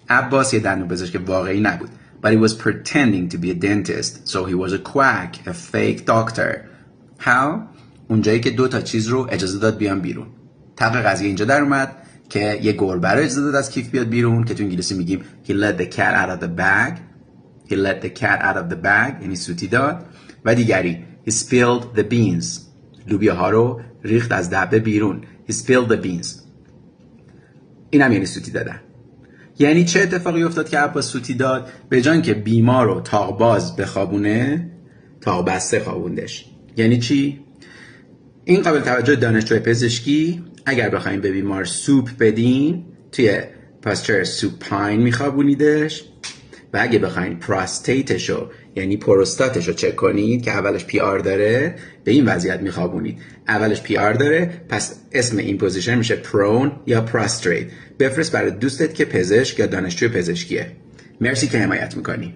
عباس یه دندونپزشک واقعی نبود. But he was pretending to be a dentist. So he was a quack, a fake doctor. How? اونجایی که 2 تا چیز رو اجازه داد بیان بیرون. طبق قضیه اینجا در اومد که یه گربه رو اجازه داد از کیف بیاد بیرون که تو انگلیسی میگیم he let the cat out of the bag. He let the cat out of the bag. یعنی سوتی داد. و دیگری he spilled the beans. لوبیاها رو ریخت از دبه بیرون. He spilled the beans. اینم یعنی سوتی دادن. یعنی چه اتفاقی افتاد که عباس سوتی داد؟ به جای اینکه بیمار رو تاق باز بخوابونه، تاق بسته خوابوندش. یعنی چی؟ این قابل توجه دانشجوی پزشکی اگر بخوایم به بیمار سوپ بدین توی پاستر سوپاین میخوابونیدش و اگه بخواین پراستیتشو یعنی پروستاتشو چک کنید که اولش پی آر داره به این وضعیت میخوابونید. اولش پی آر داره پس اسم این پوزیشن میشه پرون یا پراستریت. بفرست برای دوستت که پزشک یا دانشجوی پزشکیه. مرسی که حمایت میکنی.